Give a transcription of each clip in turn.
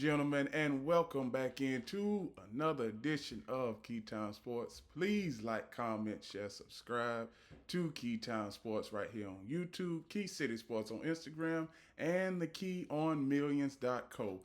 Gentlemen, and welcome back into another edition of Keytime Sports. Please like, comment, share, subscribe to Keytime Sports right here on YouTube, Key City Sports on Instagram, and the Key on Millions.co.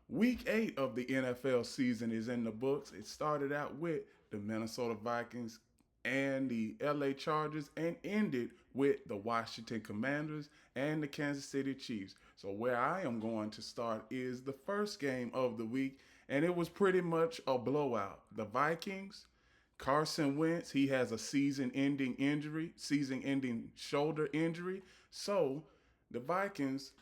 Week 8 of the NFL season is in the books. It started out with the Minnesota Vikings and the LA Chargers and ended with the Washington Commanders and the Kansas City Chiefs. So where I am going to start is the first game of the week, and it was pretty much a blowout. The Vikings, Carson Wentz, he has a season-ending injury, season-ending shoulder injury. So the Vikings,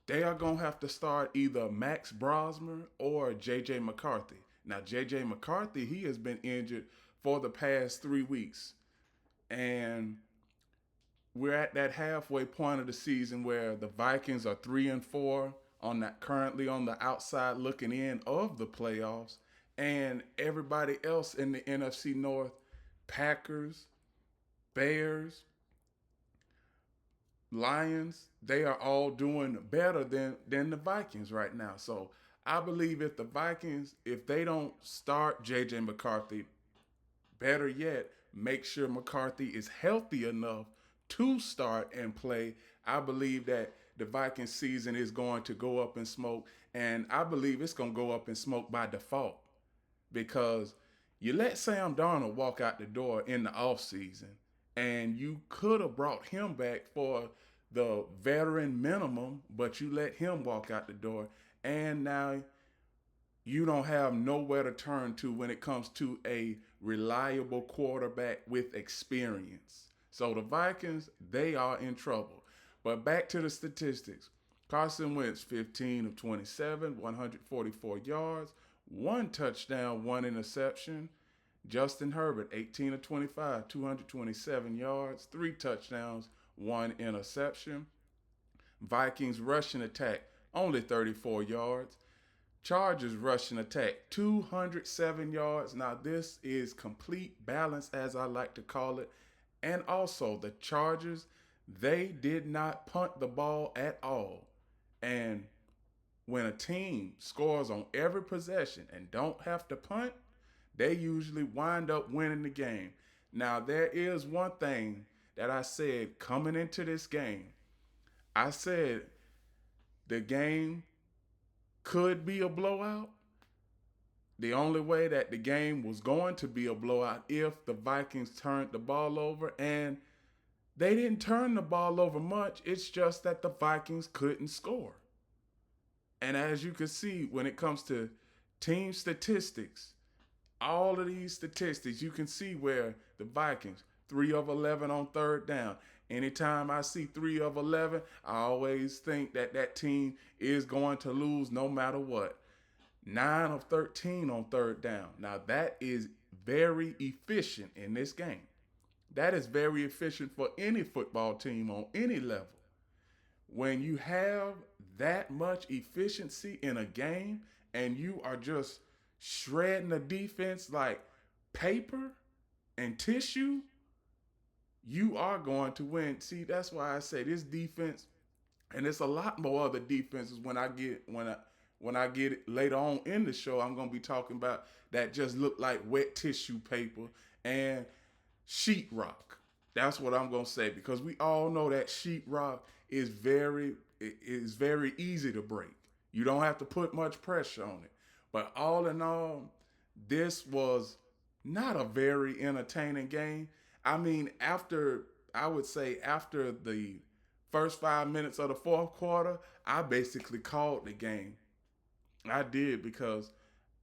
they are going to have to start either Max Brosmer or J.J. McCarthy. Now, J.J. McCarthy, he has been injured for the past 3 weeks. And we're at that halfway point of the season where the Vikings are 3-4 on that currently on the outside looking in of the playoffs, and everybody else in the NFC North, Packers, Bears, Lions, they are all doing better than the Vikings right now. So I believe if the Vikings, if they don't start JJ McCarthy, better yet, make sure McCarthy is healthy enough to start and play. I believe that the Vikings season is going to go up in smoke, and I believe it's going to go up in smoke by default because you let Sam Darnold walk out the door in the offseason, and you could have brought him back for the veteran minimum, but you let him walk out the door, and now you don't have nowhere to turn to when it comes to a reliable quarterback with experience. So the Vikings, they are in trouble. But back to the statistics. Carson Wentz, 15 of 27, 144 yards, one touchdown, one interception. Justin Herbert, 18 of 25, 227 yards, three touchdowns, one interception. Vikings rushing attack, only 34 yards. Chargers rushing attack, 207 yards. Now, this is complete balance, as I like to call it. And also, the Chargers, they did not punt the ball at all. And when a team scores on every possession and don't have to punt, they usually wind up winning the game. Now, there is one thing that I said coming into this game. I said the game could be a blowout. The only way that the game was going to be a blowout if the Vikings turned the ball over, and they didn't turn the ball over much. It's just that the Vikings couldn't score. And as you can see, when it comes to team statistics, all of these statistics, you can see where the Vikings, 3 of 11 on third down. Anytime I see 3 of 11, I always think that that team is going to lose no matter what. 9 of 13 on third down. Now, that is very efficient in this game. That is very efficient for any football team on any level. When you have that much efficiency in a game and you are just shredding the defense like paper and tissue, you are going to win. See, that's why I say this defense, and it's a lot more other defenses when I get it later on in the show, I'm gonna be talking about that just look like wet tissue paper and sheetrock. That's what I'm gonna say because we all know that sheetrock is very easy to break. You don't have to put much pressure on it. But all in all, this was not a very entertaining game. I mean, I would say after the first 5 minutes of the fourth quarter, I basically called the game. I did because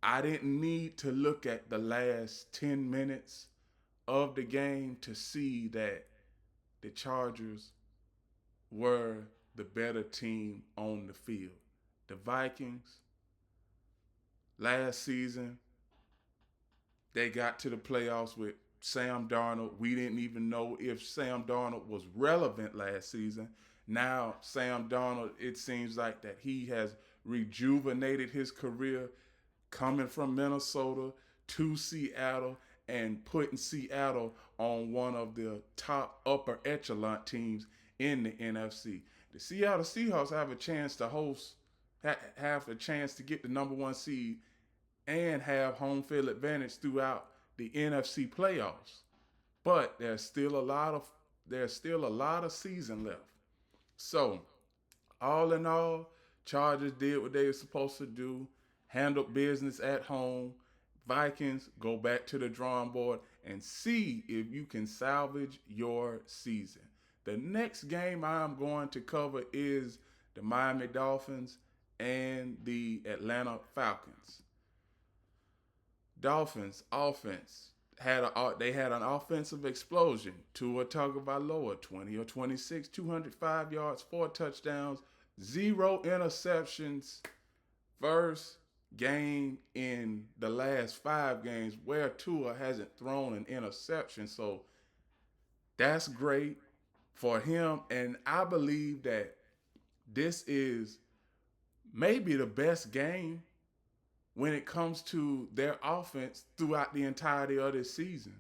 I didn't need to look at the last 10 minutes of the game to see that the Chargers were the better team on the field. The Vikings, last season, they got to the playoffs with Sam Darnold. We didn't even know if Sam Darnold was relevant last season. Now, Sam Darnold, it seems like that he has rejuvenated his career coming from Minnesota to Seattle and putting Seattle on one of the top upper echelon teams in the NFC. The Seattle Seahawks have a chance to get the number one seed and have home field advantage throughout the NFC playoffs. But there's still a lot of season left. So all in all, Chargers did what they were supposed to do, handled business at home. Vikings go back to the drawing board and see if you can salvage your season. The next game I'm going to cover is the Miami Dolphins and the Atlanta Falcons. Dolphins offense had an offensive explosion. Tua Tagovailoa, 20 or 26, 205 yards, 4 touchdowns, 0 interceptions. First game in the last 5 games where Tua hasn't thrown an interception. So that's great for him. And I believe that this is maybe the best game when it comes to their offense throughout the entirety of this season.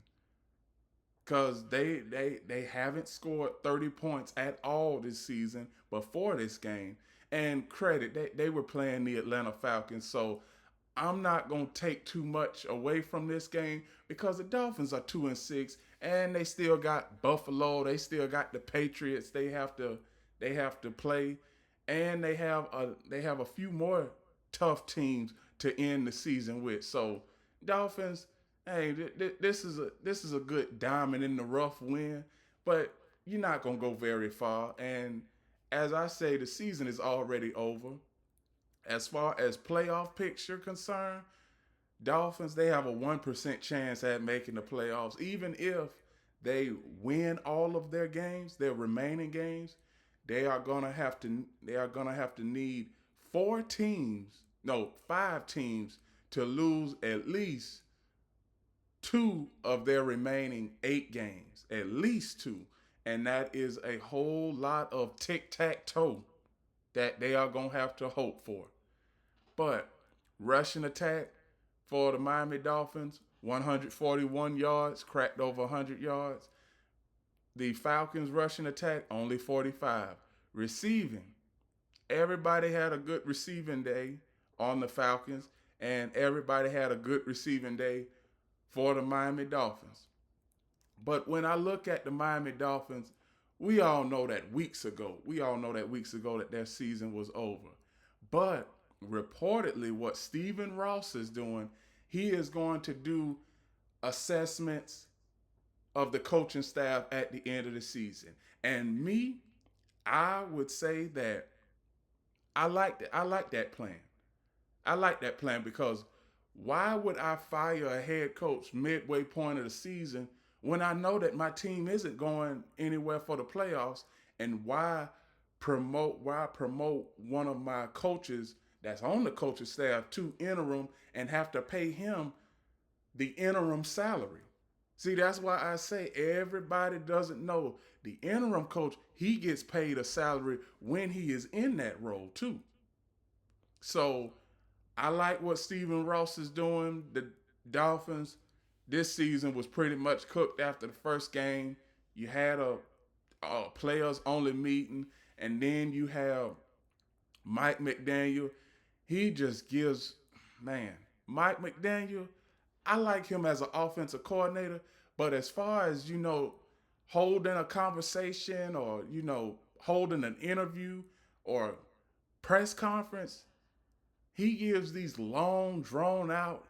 Because they haven't scored 30 points at all this season before this game. And credit, they were playing the Atlanta Falcons. So I'm not going to take too much away from this game because the Dolphins are 2-6 and they still got Buffalo. They still got the Patriots they have to play. And they have a few more tough teams to end the season with. So Dolphins, hey, this is a good diamond in the rough win, but you're not gonna go very far. And as I say, the season is already over. As far as playoff picture concerned, Dolphins they have a 1% chance at making the playoffs, even if they win all of their games, their remaining games. They are gonna have to need 4 teams, no, 5 teams to lose at least 2 of their remaining 8 games, at least 2. And that is a whole lot of tic tac toe that they are going to have to hope for. But rushing attack for the Miami Dolphins, 141 yards, cracked over 100 yards. The Falcons rushing attack, only 45. Receiving, everybody had a good receiving day on the Falcons, and everybody had a good receiving day for the Miami Dolphins. But when I look at the Miami Dolphins, we all know that weeks ago that their season was over. But reportedly, what Stephen Ross is doing, he is going to do assessments of the coaching staff at the end of the season. And me, I would say that I like that. I like that plan. I like that plan because why would I fire a head coach midway point of the season when I know that my team isn't going anywhere for the playoffs? And why promote one of my coaches that's on the coaching staff to interim and have to pay him the interim salary? See, that's why I say everybody doesn't know the interim coach, he gets paid a salary when he is in that role too. So I like what Stephen Ross is doing. The Dolphins this season was pretty much cooked after the first game. You had a players only meeting, and then you have Mike McDaniel. He just gives, man, Mike McDaniel, I like him as an offensive coordinator, but as far as, holding a conversation or, holding an interview or press conference, he gives these long, drawn out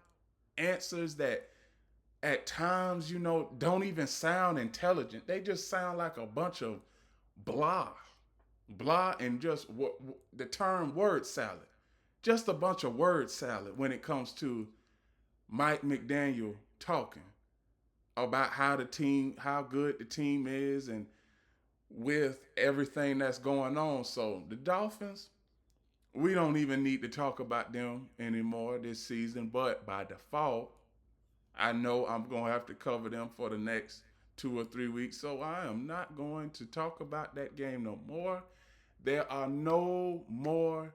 answers that at times, don't even sound intelligent. They just sound like a bunch of blah, blah, and just the term word salad. Just a bunch of word salad when it comes to Mike McDaniel talking about how good the team is, and with everything that's going on. So the Dolphins, we don't even need to talk about them anymore this season, but by default, I know I'm going to have to cover them for the next 2 or 3 weeks. So I am not going to talk about that game no more. There are no more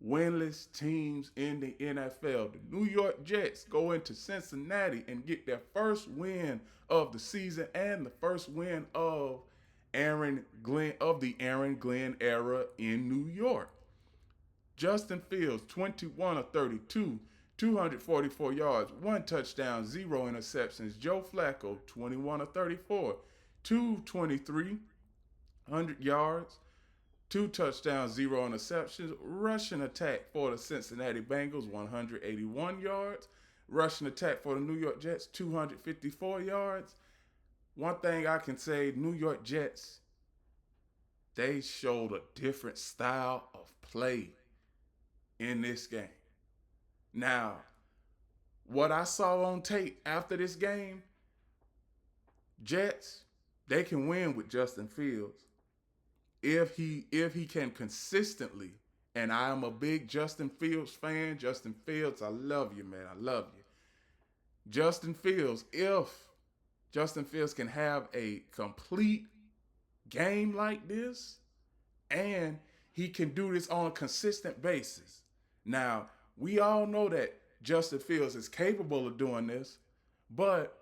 winless teams in the NFL. The New York Jets go into Cincinnati and get their first win of the season and the first win of the Aaron Glenn era in New York. Justin Fields, 21 of 32, 244 yards, one touchdown, zero interceptions. Joe Flacco, 21 of 34, 223, 100 yards, two touchdowns, zero interceptions. Rushing attack for the Cincinnati Bengals, 181 yards. Rushing attack for the New York Jets, 254 yards. One thing I can say, New York Jets, they showed a different style of play in this game. Now, what I saw on tape after this game, Jets, they can win with Justin Fields if he can consistently. And I am a big Justin Fields fan. Justin Fields, I love you, man. I love you. Justin Fields, if Justin Fields can have a complete game like this, and he can do this on a consistent basis. Now, we all know that Justin Fields is capable of doing this, but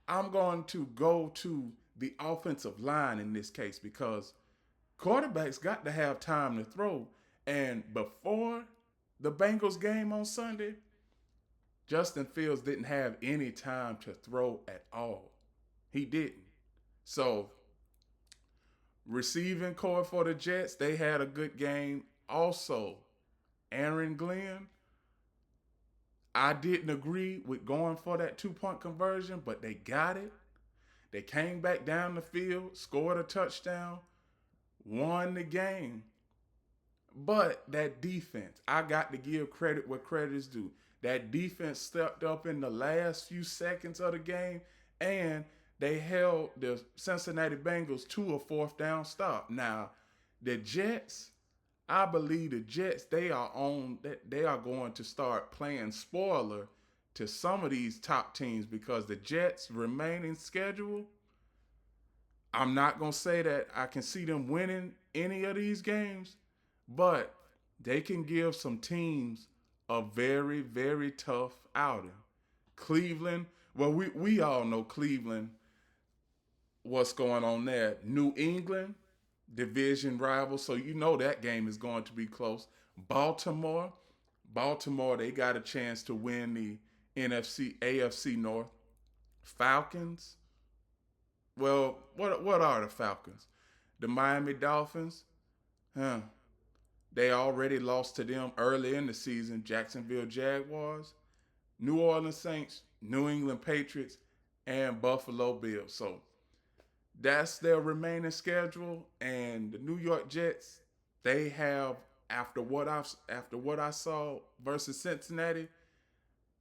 I'm going to go to the offensive line in this case because quarterbacks got to have time to throw. And before the Bengals game on Sunday, Justin Fields didn't have any time to throw at all. He didn't. So, receiving core for the Jets, they had a good game. Also, Aaron Glenn, I didn't agree with going for that 2-point conversion, but they got it. They came back down the field, scored a touchdown, won the game. But that defense, I got to give credit where credit is due. That defense stepped up in the last few seconds of the game, and they held the Cincinnati Bengals to a fourth down stop. Now, the Jets, I believe the Jets, they are going to start playing spoiler to some of these top teams because the Jets' remaining schedule, I'm not going to say that I can see them winning any of these games, but they can give some teams a very, very tough outing. Cleveland, well, we all know Cleveland, what's going on there. New England, division rival, so you know that game is going to be close. Baltimore, they got a chance to win the AFC North. Falcons, well, what are the Falcons? The Miami Dolphins, huh? They already lost to them early in the season. Jacksonville Jaguars, New Orleans Saints, New England Patriots, and Buffalo Bills. So that's their remaining schedule. And the New York Jets, they have, after what I saw versus Cincinnati,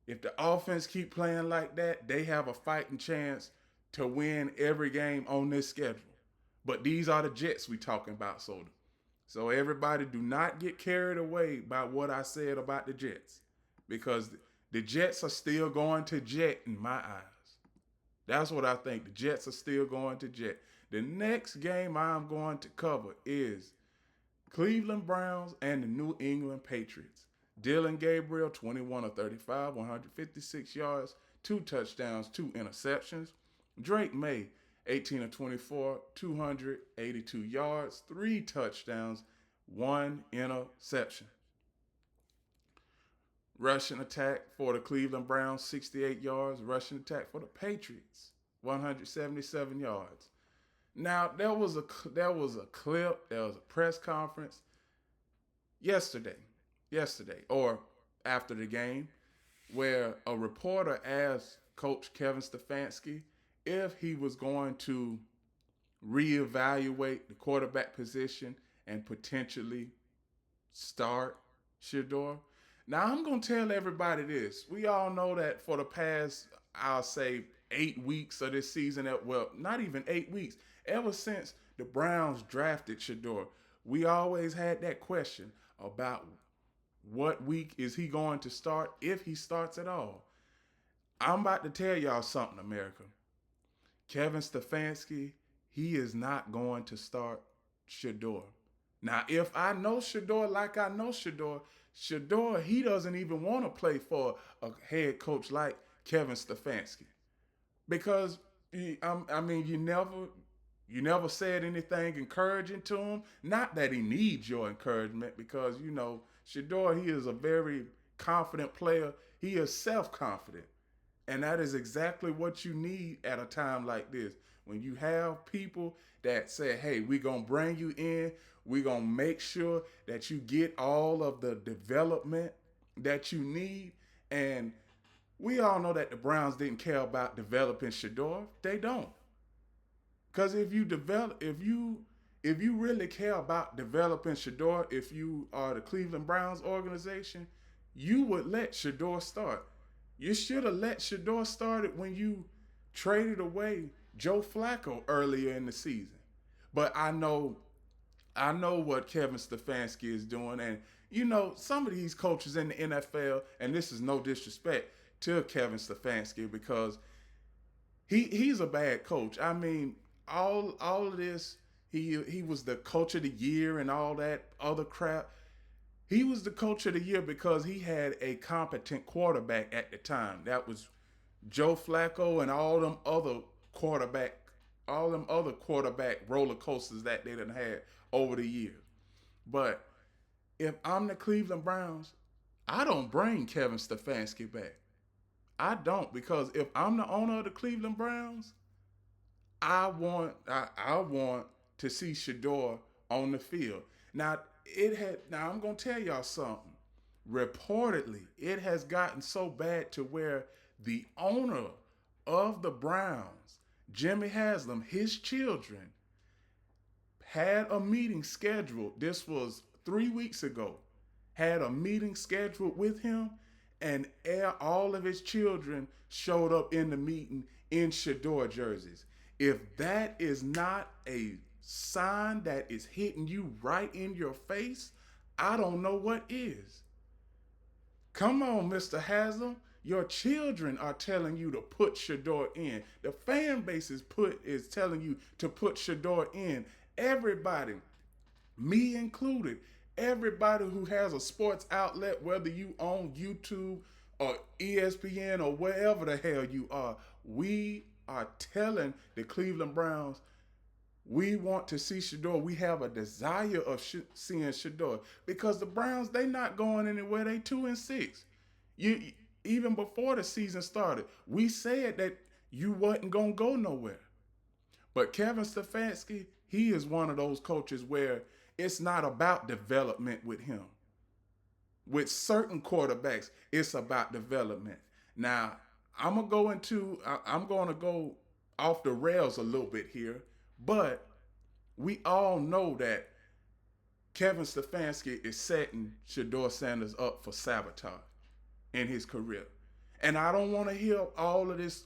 if the offense keep playing like that, they have a fighting chance to win every game on this schedule. But these are the Jets we talking about, so everybody do not get carried away by what I said about the Jets, because the Jets are still going to jet in my eyes. That's what I think. The Jets are still going to jet. The next game I'm going to cover is Cleveland Browns and the New England Patriots. Dylan Gabriel, 21 of 35, 156 yards, two touchdowns, two interceptions. Drake May, 18 of 24, 282 yards, three touchdowns, one interception. Rushing attack for the Cleveland Browns, 68 yards. Rushing attack for the Patriots, 177 yards. Now, there was a clip, there was a press conference yesterday, or after the game, where a reporter asked Coach Kevin Stefanski if he was going to reevaluate the quarterback position and potentially start Shedeur. Now, I'm going to tell everybody this. We all know that for the past, I'll say, 8 weeks of this season, well, not even 8 weeks, ever since the Browns drafted Shedeur, we always had that question about what week is he going to start, if he starts at all. I'm about to tell y'all something, America. Kevin Stefanski, he is not going to start Shedeur. Now, if I know Shedeur like I know Shedeur, he doesn't even want to play for a head coach like Kevin Stefanski. Because, you never said anything encouraging to him. Not that he needs your encouragement, because, Shador, he is a very confident player. He is self-confident. And that is exactly what you need at a time like this. When you have people that say, hey, we're going to bring you in, we're going to make sure that you get all of the development that you need. And we all know that the Browns didn't care about developing Shador. They don't. Because if you really care about developing Shador, if you are the Cleveland Browns organization, you would let Shador start. You should have let Shador start it when you traded away Joe Flacco earlier in the season. But I know what Kevin Stefanski is doing, and some of these coaches in the NFL, and this is no disrespect to Kevin Stefanski because he's a bad coach. I mean, all of this, he was the coach of the year and all that other crap. He was the coach of the year because he had a competent quarterback at the time. That was Joe Flacco and all them other quarterback roller coasters that they done had over the years. But if I'm the Cleveland Browns, I don't bring Kevin Stefanski back. I don't, because if I'm the owner of the Cleveland Browns, I want to see Shador on the field. Now I'm gonna tell y'all something. Reportedly, it has gotten so bad to where the owner of the Browns, Jimmy Haslam, his children, had a meeting scheduled. This was 3 weeks ago. Had a meeting scheduled with him, and all of his children showed up in the meeting in Shador jerseys. If that is not a sign that is hitting you right in your face, I don't know what is. Come on, Mr. Haslam. Your children are telling you to put Shador in. The fan base is telling you to put Shador in. Everybody, me included, everybody who has a sports outlet, whether you own YouTube or ESPN or wherever the hell you are, we are telling the Cleveland Browns we want to see Shador. We have a desire of seeing Shador because the Browns, they not going anywhere. They 2-6. Even before the season started, we said that you wasn't gonna go nowhere. But Kevin Stefanski, he is one of those coaches where it's not about development with him. With certain quarterbacks, it's about development. Now, I'm going to go off the rails a little bit here, but we all know that Kevin Stefanski is setting Shador Sanders up for sabotage in his career. And I don't want to hear all of this.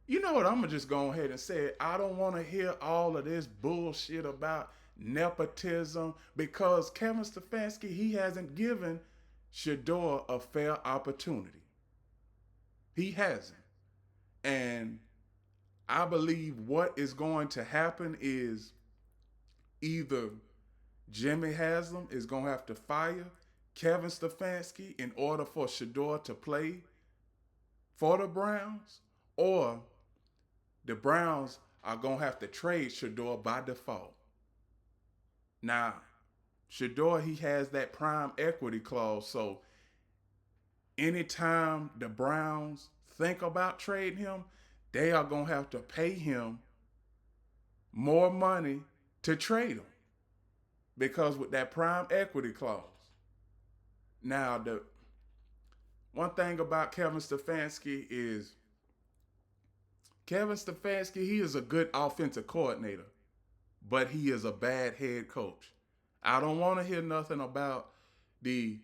You know what? I'm going to just go ahead and say it. I don't want to hear all of this bullshit about nepotism because Kevin Stefanski, he hasn't given Shador a fair opportunity. He hasn't. And I believe what is going to happen is either Jimmy Haslam is going to have to fire Kevin Stefanski in order for Shador to play for the Browns, or the Browns are going to have to trade Shador by default. Now, Shador, he has that prime equity clause, so anytime the Browns think about trading him, they are going to have to pay him more money to trade him because with that prime equity clause. Now, the one thing about Kevin Stefanski is he is a good offensive coordinator, but he is a bad head coach. I don't want to hear nothing about the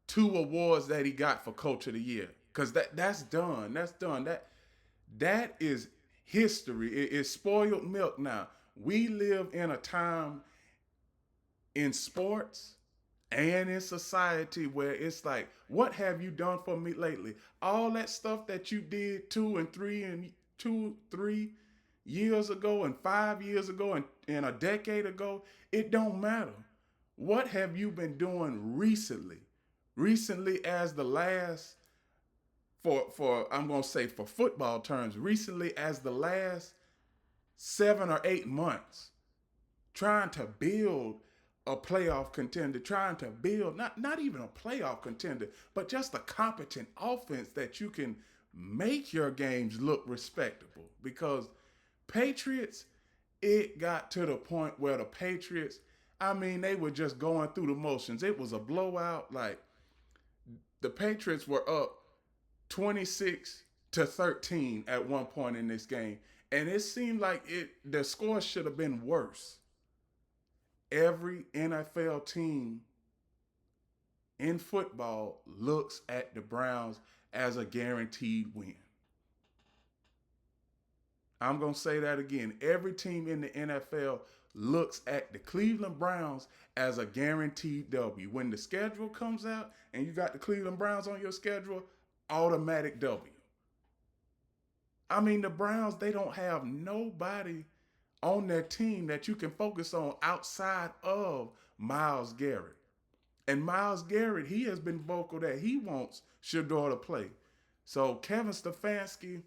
2 awards that he got for Coach of the Year because that's done. That's done. That is history. It is spoiled milk now. We live in a time in sports and in society where it's like, what have you done for me lately? All that stuff that you did 2 and 3 years ago and 5 years ago and a decade ago, it don't matter. What have you been doing recently? Recently as the last, for I'm going to say for football terms, recently as the last 7 or 8 months, trying to build a playoff contender, trying to build not even a playoff contender, but just a competent offense that you can make your games look respectable. Because Patriots, it got to the point where the Patriots, I mean, they were just going through the motions. It was a blowout. Like the Patriots were up 26-13 at one point in this game, and it seemed like the score should have been worse. Every NFL team in football looks at the Browns as a guaranteed win. I'm going to say that again. Every team in the NFL looks at the Cleveland Browns as a guaranteed W. When the schedule comes out and you got the Cleveland Browns on your schedule, automatic W. I mean, the Browns, they don't have nobody on their team that you can focus on outside of Myles Garrett. And Myles Garrett, he has been vocal that he wants Shedeur to play. So Kevin Stefanski,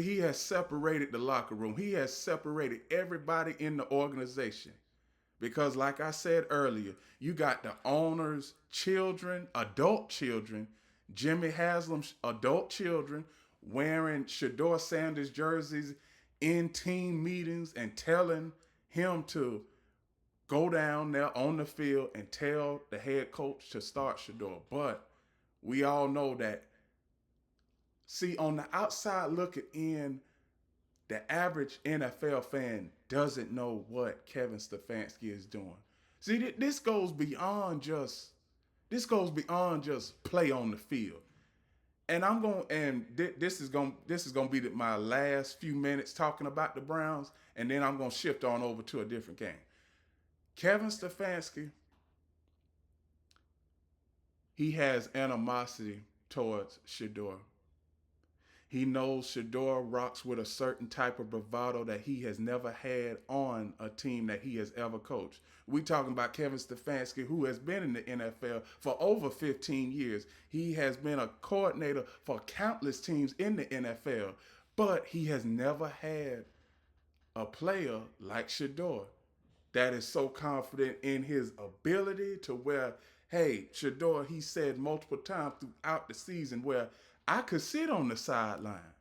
he has separated the locker room. He has separated everybody in the organization. Because like I said earlier, you got the owner's children, adult children, Jimmy Haslam's adult children wearing Shedeur Sanders jerseys in team meetings and telling him to go down there on the field and tell the head coach to start Shedeur. But we all know that, see, on the outside looking in, the average NFL fan doesn't know what Kevin Stefanski is doing. See, this goes beyond just play on the field. And this is going to be my last few minutes talking about the Browns, and then I'm going to shift on over to a different game. Kevin Stefanski, he has animosity towards Shedeur. He knows Shedeur rocks with a certain type of bravado that he has never had on a team that he has ever coached. We talking about Kevin Stefanski, who has been in the NFL for over 15 years. He has been a coordinator for countless teams in the NFL, but he has never had a player like Shedeur that is so confident in his ability to where, hey, Shedeur, he said multiple times throughout the season where I could sit on the sideline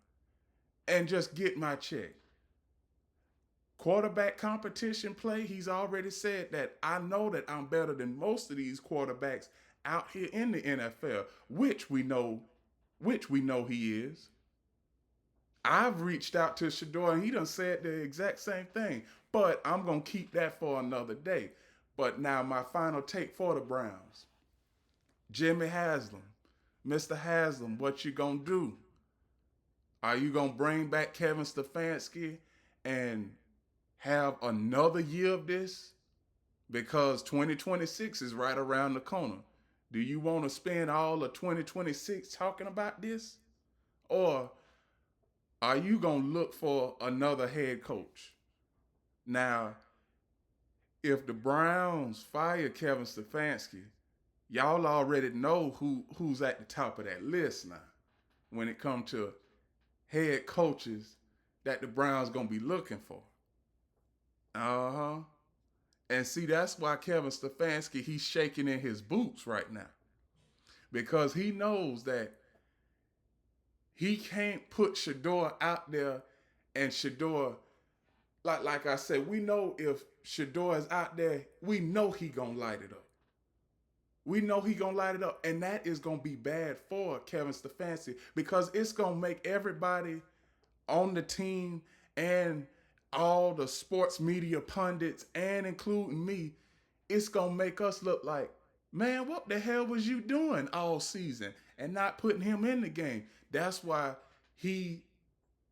and just get my check. Quarterback competition play, he's already said that I know that I'm better than most of these quarterbacks out here in the NFL, which we know he is. I've reached out to Shedeur and he done said the exact same thing, but I'm going to keep that for another day. But now my final take for the Browns. Jimmy Haslam. Mr. Haslam, what you gonna do? Are you gonna bring back Kevin Stefanski and have another year of this? Because 2026 is right around the corner. Do you want to spend all of 2026 talking about this? Or are you gonna look for another head coach? Now, if the Browns fire Kevin Stefanski, y'all already know who's at the top of that list now when it comes to head coaches that the Browns going to be looking for. And see, that's why Kevin Stefanski, he's shaking in his boots right now. Because he knows that he can't put Shedeur out there and Shedeur, like I said, we know if Shedeur is out there, we know he going to light it up. We know he going to light it up, and that is going to be bad for Kevin Stefanski because it's going to make everybody on the team and all the sports media pundits and including me, it's going to make us look like, man, what the hell was you doing all season and not putting him in the game? That's why he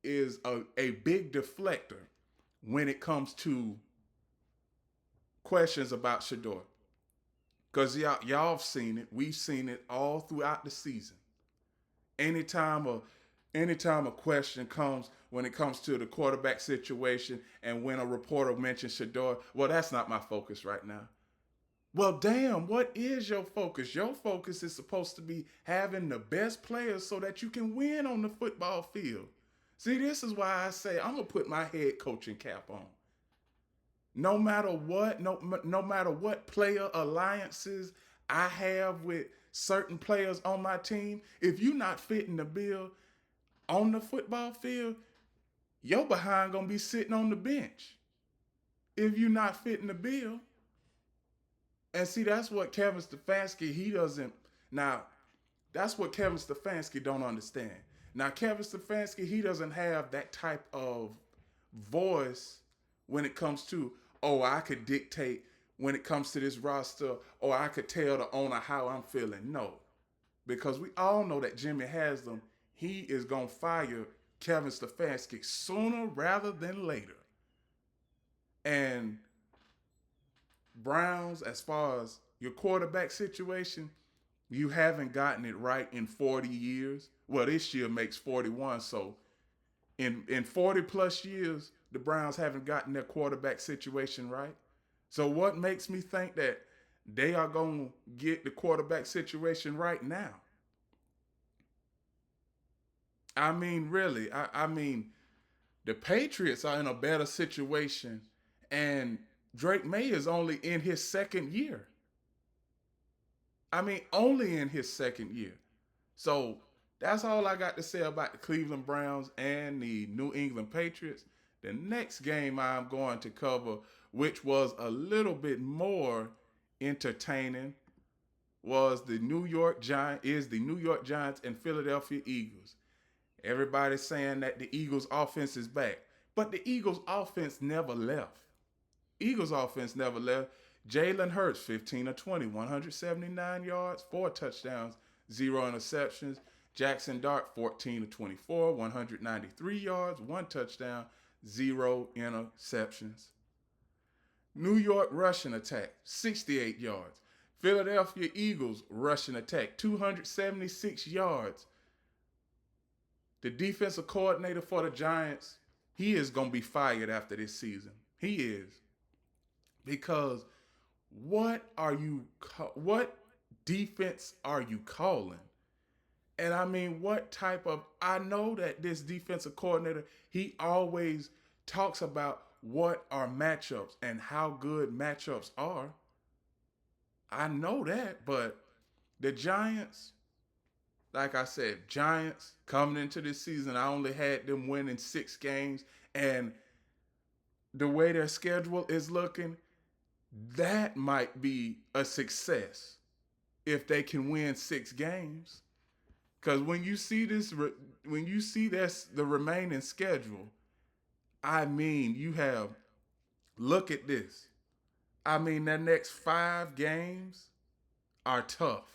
is a big deflector when it comes to questions about Shedeur. Because y'all have seen it. We've seen it all throughout the season. Anytime a question comes when it comes to the quarterback situation and when a reporter mentions Shedeur, well, that's not my focus right now. Well, damn, what is your focus? Your focus is supposed to be having the best players so that you can win on the football field. See, this is why I say I'm going to put my head coaching cap on. No matter what player alliances I have with certain players on my team, if you're not fitting the bill on the football field, your behind gonna be sitting on the bench. If you're not fitting the bill, and see that's what Kevin Stefanski he doesn't now. That's what Kevin Stefanski don't understand. Now Kevin Stefanski he doesn't have that type of voice when it comes to, oh, I could dictate when it comes to this roster, or I could tell the owner how I'm feeling. No, because we all know that Jimmy Haslam, he is going to fire Kevin Stefanski sooner rather than later. And Browns, as far as your quarterback situation, you haven't gotten it right in 40 years. Well, this year makes 41, so in 40 plus years, the Browns haven't gotten their quarterback situation right. So what makes me think that they are going to get the quarterback situation right now? I mean, really, I mean, the Patriots are in a better situation, and Drake May is only in his second year. I mean, only in his second year. So that's all I got to say about the Cleveland Browns and the New England Patriots. The next game I'm going to cover, which was a little bit more entertaining, was the New York Giants and Philadelphia Eagles. Everybody's saying that the Eagles offense is back, but the Eagles offense never left. Eagles offense never left. Jalen Hurts, 15 of 20, 179 yards, 4 touchdowns, 0 interceptions. Jackson Dart, 14 of 24, 193 yards, 1 touchdown, 0 interceptions. New York rushing attack, 68 yards. Philadelphia Eagles rushing attack, 276 yards. The defensive coordinator for the Giants, he is going to be fired after this season. He is. Because what defense are you calling? And I mean, what type of, I know that this defensive coordinator, he always talks about what are matchups and how good matchups are. I know that, but the Giants, like I said, Giants coming into this season, I only had them winning 6 games. And the way their schedule is looking, that might be a success if they can win 6 games. Because when you see this, the remaining schedule, I mean, look at this. I mean, their next 5 games are tough.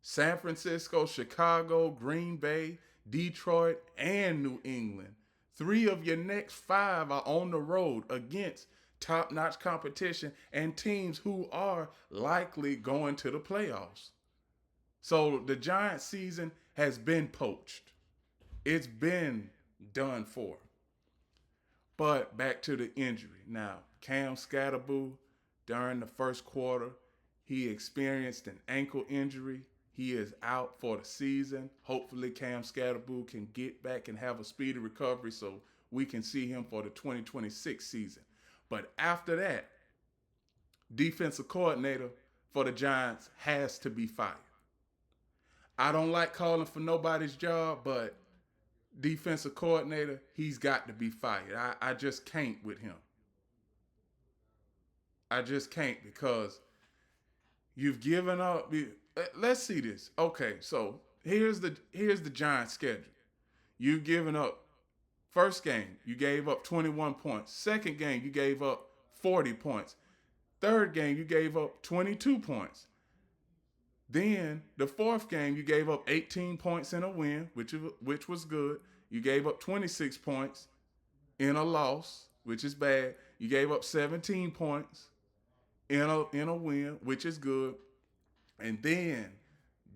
San Francisco, Chicago, Green Bay, Detroit, and New England. 3 of your next 5 are on the road against top-notch competition and teams who are likely going to the playoffs. So the Giants season has been poached. It's been done for. But back to the injury. Now, Cam Scatterboo, during the first quarter, he experienced an ankle injury. He is out for the season. Hopefully, Cam Scatterboo can get back and have a speedy recovery so we can see him for the 2026 season. But after that, defensive coordinator for the Giants has to be fired. I don't like calling for nobody's job, but defensive coordinator, he's got to be fired. I just can't with him. I just can't because you've given up. Let's see this. Okay, so here's the Giants' schedule. You've given up. First game, you gave up 21 points. Second game, you gave up 40 points. Third game, you gave up 22 points. Then the fourth game, you gave up 18 points in a win, which was good. You gave up 26 points in a loss, which is bad. You gave up 17 points in a win, which is good. And then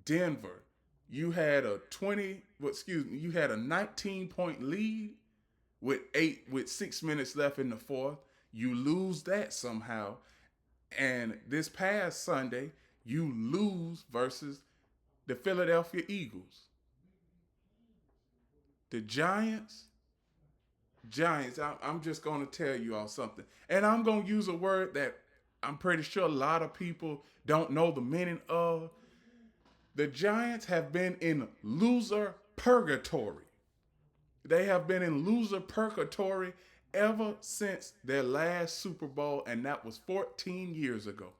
Denver, you had a 19-point lead with 6 minutes left in the fourth. You lose that somehow. And this past Sunday, you lose versus the Philadelphia Eagles. The Giants, Giants, I'm just going to tell you all something. And I'm going to use a word that I'm pretty sure a lot of people don't know the meaning of. The Giants have been in loser purgatory. They have been in loser purgatory ever since their last Super Bowl, and that was 14 years ago.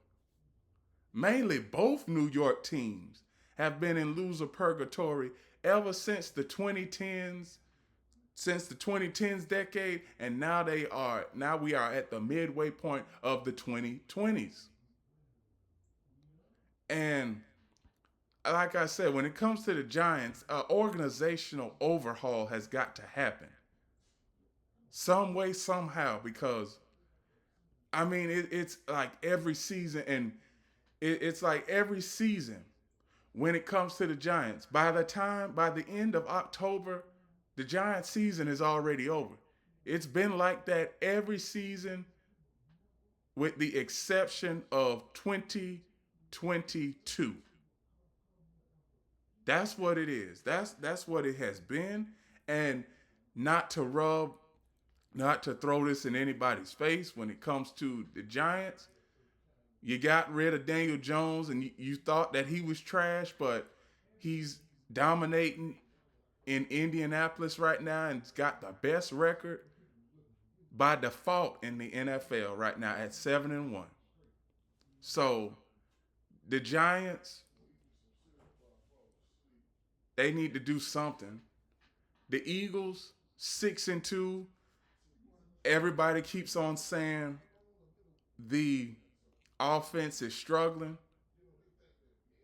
Mainly both New York teams have been in loser purgatory ever since the 2010s decade, and now we are at the midway point of the 2020s. And like I said, when it comes to the Giants, organizational overhaul has got to happen some way, somehow, because I mean, it's like every season, and it's like every season when it comes to the Giants. By the end of October, the Giants season is already over. It's been like that every season, with the exception of 2022. That's what it is. That's what it has been. And not to rub, not to throw this in anybody's face when it comes to the Giants. You got rid of Daniel Jones and you thought that he was trash, but he's dominating in Indianapolis right now and's got the best record by default in the NFL right now at 7-1. So the Giants, they need to do something. The Eagles, 6-2. Everybody keeps on saying the offense is struggling.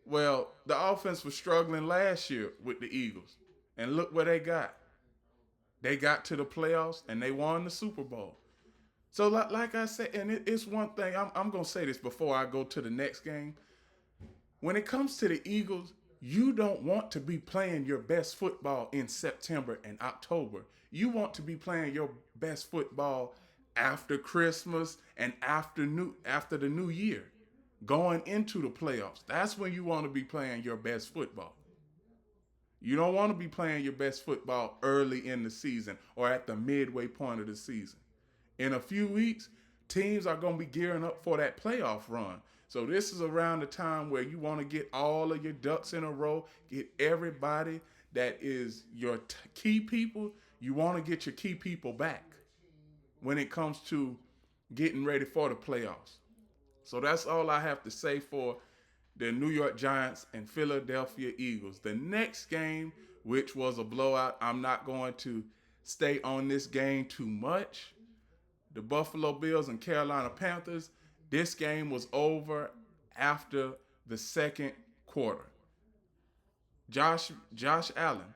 Well, the offense was struggling last year with the Eagles. And look where they got. They got to the playoffs and they won the Super Bowl. So, like I said, and it's one thing, I'm going to say this before I go to the next game. When it comes to the Eagles, you don't want to be playing your best football in September and October. You want to be playing your best football after Christmas and after the new year, going into the playoffs. That's when you want to be playing your best football. You don't want to be playing your best football early in the season or at the midway point of the season. In a few weeks, teams are going to be gearing up for that playoff run. So this is around the time where you want to get all of your ducks in a row, get everybody that is your key people. You want to get your key people back when it comes to getting ready for the playoffs. So that's all I have to say for the New York Giants and Philadelphia Eagles. The next game, which was a blowout, I'm not going to stay on this game too much. The Buffalo Bills and Carolina Panthers. This game was over after the second quarter. Josh Allen,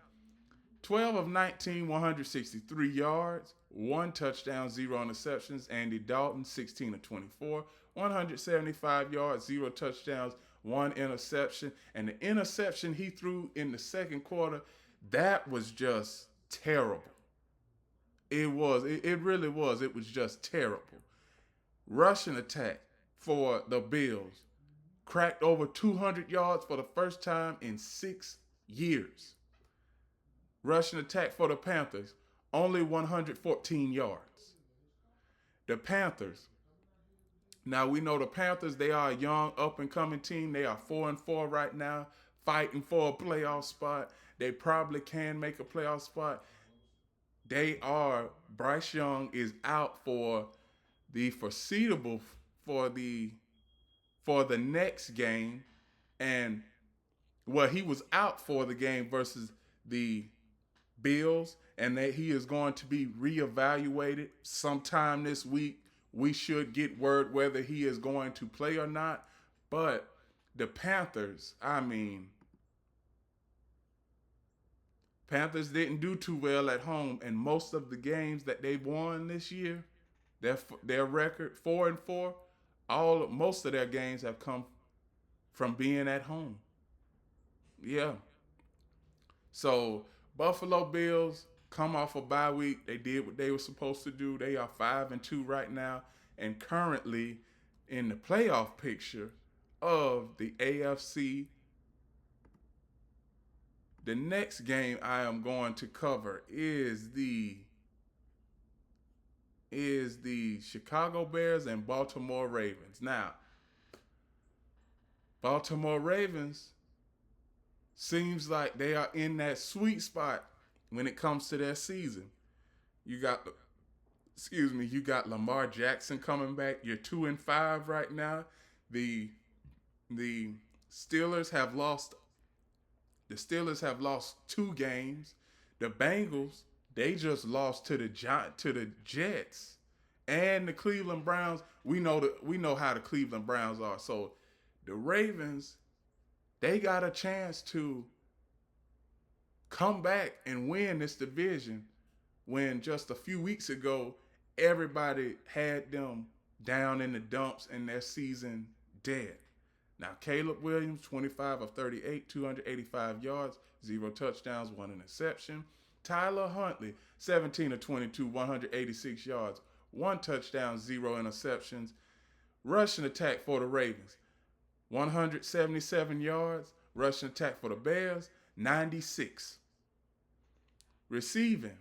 12 of 19, 163 yards, one touchdown, zero interceptions. Andy Dalton, 16 of 24, 175 yards, zero touchdowns, one interception. And the interception he threw in the second quarter, that was just terrible. It was. It really was. It was just terrible. Rushing attack for the Bills cracked over 200 yards for the first time in 6 years. Rushing attack for the Panthers, only 114 yards. The Panthers, now we know the Panthers, they are a young up and coming team. They are 4-4 right now, fighting for a playoff spot. They probably can make a playoff spot. Bryce Young is out for the foreseeable for the next game, and he was out for the game versus the Bills, and that he is going to be reevaluated sometime this week. We should get word whether he is going to play or not. But the Panthers, Panthers didn't do too well at home, and most of the games that they've won this year, their record 4-4, most of their games have come from being at home. Yeah. So Buffalo Bills come off a bye week. They did what they were supposed to do. They are 5-2 right now, and currently in the playoff picture of the AFC. The next game I am going to cover is the is the Chicago Bears and Baltimore Ravens. Now, Baltimore Ravens seems like they are in that sweet spot when it comes to their season. You got, you got Lamar Jackson coming back. You're 2-5 right now. The the Steelers have lost. The Steelers have lost 2 games. The Bengals, they just lost to the Jets and the Cleveland Browns. We know how the Cleveland Browns are. So the Ravens, they got a chance to come back and win this division when just a few weeks ago everybody had them down in the dumps and their season dead. Now, Caleb Williams, 25 of 38, 285 yards, 0 touchdowns, 1 interception. Tyler Huntley, 17 of 22, 186 yards, 1 touchdown, 0 interceptions. Rushing attack for the Ravens, 177 yards. Rushing attack for the Bears, 96. Receiving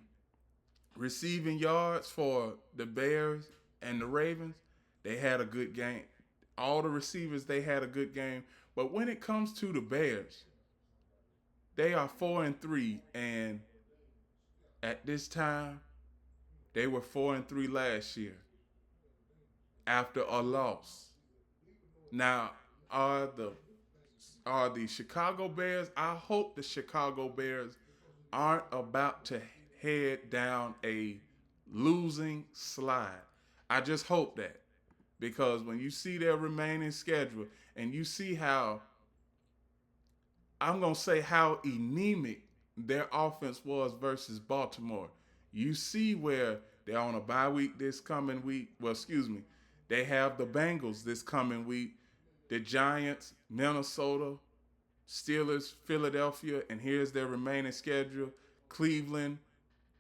yards for the Bears and the Ravens, they had a good game. All the receivers, they had a good game. But when it comes to the Bears, they are 4-3, and at this time, they were 4-3 last year after a loss. Now, are the Chicago Bears? I hope the Chicago Bears aren't about to head down a losing slide. I just hope that. Because when you see their remaining schedule and you see how, I'm going to say how anemic their offense was versus Baltimore, you see where they're on a bye week this coming week. Well, they have the Bengals this coming week, the Giants, Minnesota, Steelers, Philadelphia, and here's their remaining schedule: Cleveland,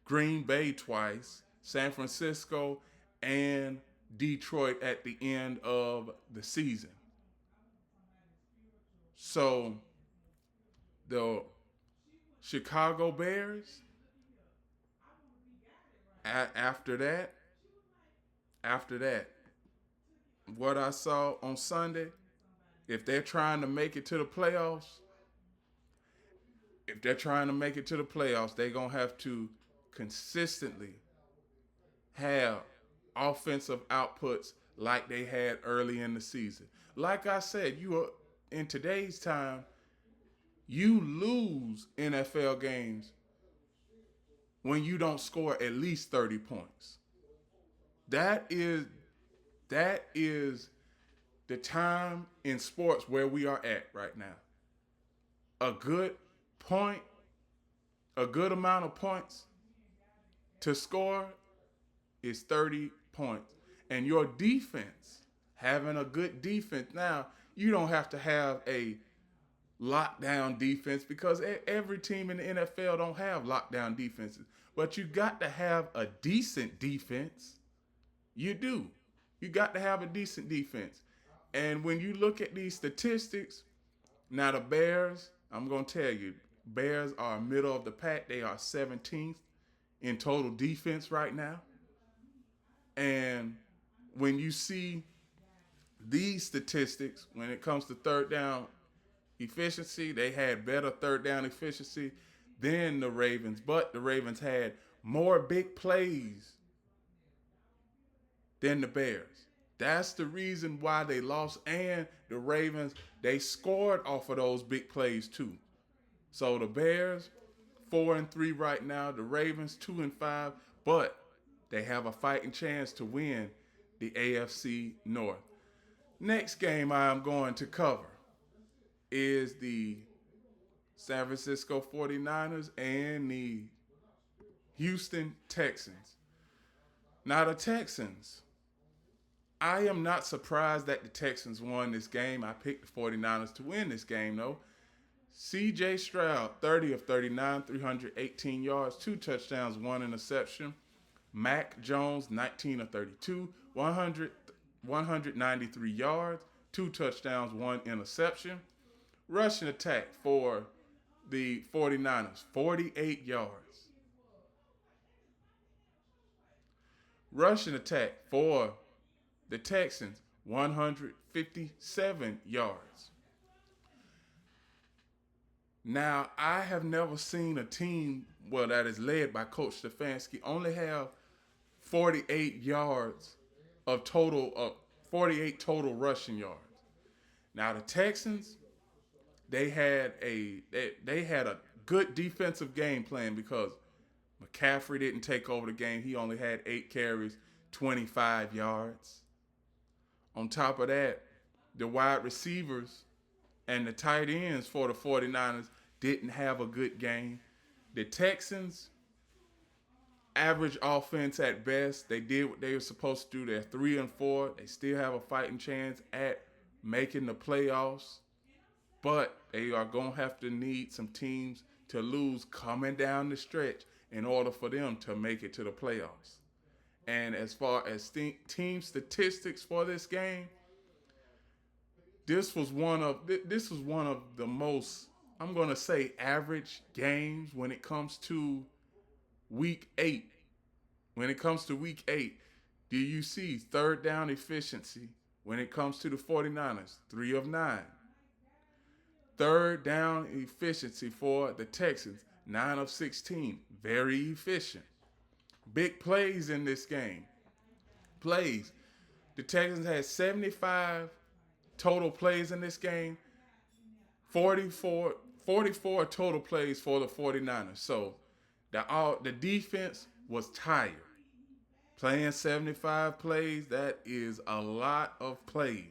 Green Bay twice, San Francisco, and Detroit at the end of the season. So the Chicago Bears, after that, after that, what I saw on Sunday, if they're trying to make it to the playoffs, they're going to have to consistently have offensive outputs like they had early in the season. Like I said, you are in today's time, you lose NFL games when you don't score at least 30 points. That is the time in sports where we are at right now. A good point, a good amount of points to score is 30 points. And your defense, having a good defense, now you don't have to have a lockdown defense because every team in the NFL don't have lockdown defenses. But you got to have a decent defense. You do. You got to have a decent defense. And when you look at these statistics, now the Bears, I'm going to tell you, Bears are middle of the pack. They are 17th in total defense right now. And when you see these statistics, when it comes to third down efficiency, they had better third down efficiency than the Ravens, but the Ravens had more big plays than the Bears. That's the reason why they lost. And the Ravens, they scored off of those big plays too. So the Bears, 4-3 right now. The Ravens, 2-5, but they have a fighting chance to win the AFC North. Next game I'm going to cover is the San Francisco 49ers and the Houston Texans. Now the Texans, I am not surprised that the Texans won this game. I picked the 49ers to win this game, though. C.J. Stroud, 30 of 39, 318 yards, 2 touchdowns, 1 interception. Mac Jones, 19 of 32, 193 yards, 2 touchdowns, 1 interception. Rushing attack for the 49ers, 48 yards. Rushing attack for the Texans, 157 yards. Now, I have never seen a team, well, that is led by Coach Stefanski, only have 48 yards of total, 48 total rushing yards. Now, the Texans, they had a good defensive game plan because McCaffrey didn't take over the game. He only had 8 carries, 25 yards. On top of that, the wide receivers and the tight ends for the 49ers didn't have a good game. The Texans, average offense at best. They did what they were supposed to do. They're 3-4. They still have a fighting chance at making the playoffs. But they are going to have to need some teams to lose coming down the stretch in order for them to make it to the playoffs. And as far as team statistics for this game, this was one of the most, I'm going to say, average games when it comes to week 8. When it comes to week 8, do you see third down efficiency when it comes to the 49ers? 3 of 9. Third down efficiency for the Texans, 9 of 16. Very efficient. Big plays in this game. Plays. The Texans had 75 total plays in this game. 44 total plays for the 49ers. So the defense was tired. Playing 75 plays, that is a lot of plays.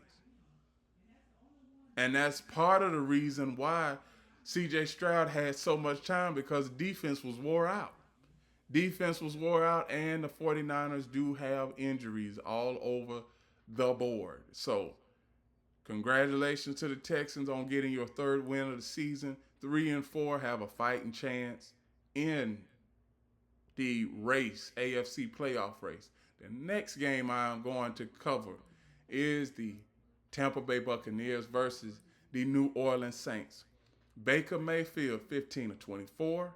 And that's part of the reason why C.J. Stroud had so much time, because defense was wore out. Defense was wore out, and the 49ers do have injuries all over the board. So, congratulations to the Texans on getting your third win of the season. 3-4, have a fighting chance in the race, AFC playoff race. The next game I'm going to cover is the Tampa Bay Buccaneers versus the New Orleans Saints. Baker Mayfield, 15 of 24,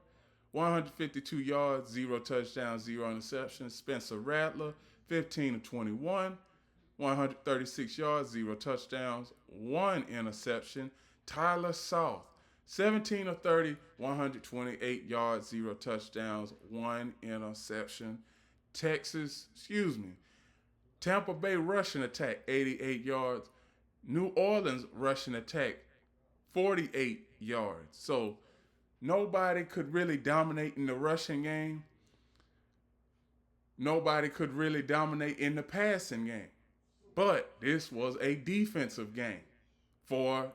152 yards, 0 touchdowns, 0 interceptions. Spencer Rattler, 15 of 21, 136 yards, 0 touchdowns, 1 interception. Tyler South, 17 of 30, 128 yards, 0 touchdowns, 1 interception. Tampa Bay rushing attack, 88 yards. New Orleans rushing attack, 48 yards. So nobody could really dominate in the rushing game. Nobody could really dominate in the passing game. But this was a defensive game for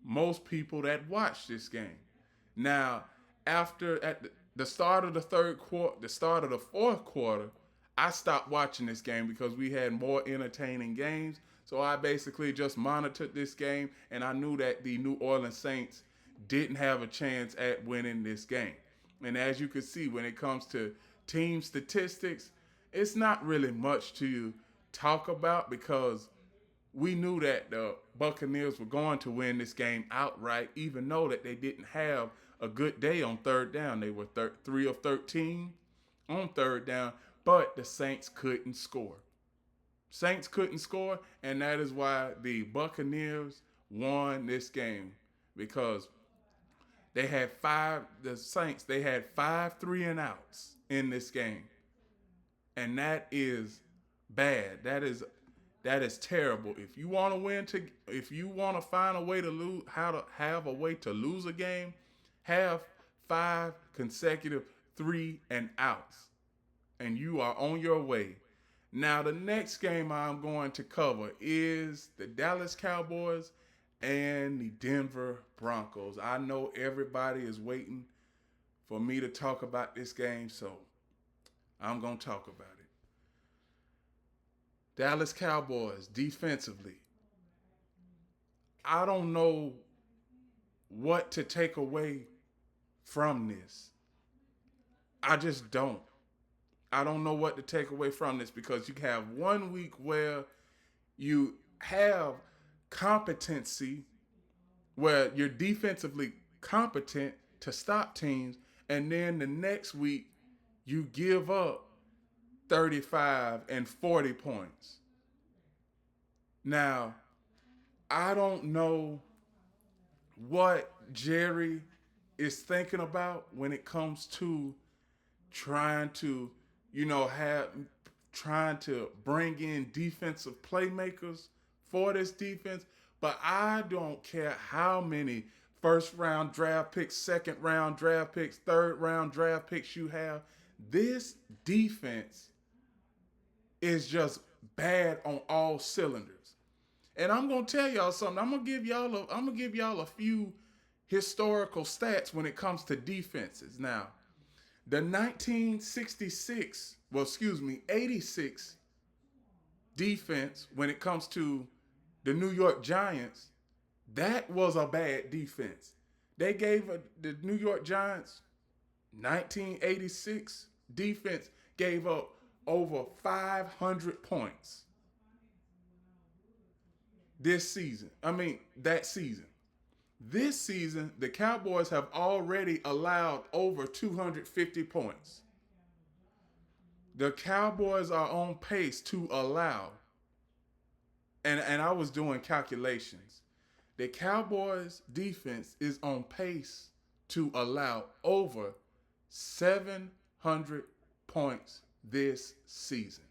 most people that watched this game. Now, at the start of the fourth quarter, I stopped watching this game because we had more entertaining games. So I basically just monitored this game, and I knew that the New Orleans Saints didn't have a chance at winning this game. And as you can see, when it comes to team statistics, it's not really much to talk about because we knew that the Buccaneers were going to win this game outright, even though that they didn't have a good day on third down. They were 3 of 13 on third down, but the Saints couldn't score. And that is why the Buccaneers won this game, because they had 5 3-and-outs in this game. And that is bad. That is terrible. If you want to find a way to lose a game, have 5 consecutive 3-and-outs, and you are on your way. Now, the next game I'm going to cover is the Dallas Cowboys and the Denver Broncos. I know everybody is waiting for me to talk about this game, so I'm going to talk about it. Dallas Cowboys, defensively, I don't know what to take away from this. I just don't. I don't know what to take away from this, because you have 1 week where you have competency, where you're defensively competent to stop teams, and then the next week you give up 35 and 40 points. Now, I don't know what Jerry is thinking about when it comes to trying to, have trying to bring in defensive playmakers for this defense. But I don't care how many first round draft picks, second round draft picks, third round draft picks you have. This defense is just bad on all cylinders. And I'm gonna tell y'all something. I'm gonna give y'all a few historical stats when it comes to defenses. Now, the 86 defense when it comes to the New York Giants, that was a bad defense. They gave the New York Giants 1986 defense gave up over 500 points this season. That season. This season, the Cowboys have already allowed over 250 points. The Cowboys are on pace to allow, and I was doing calculations. The Cowboys defense is on pace to allow over 700 points this season.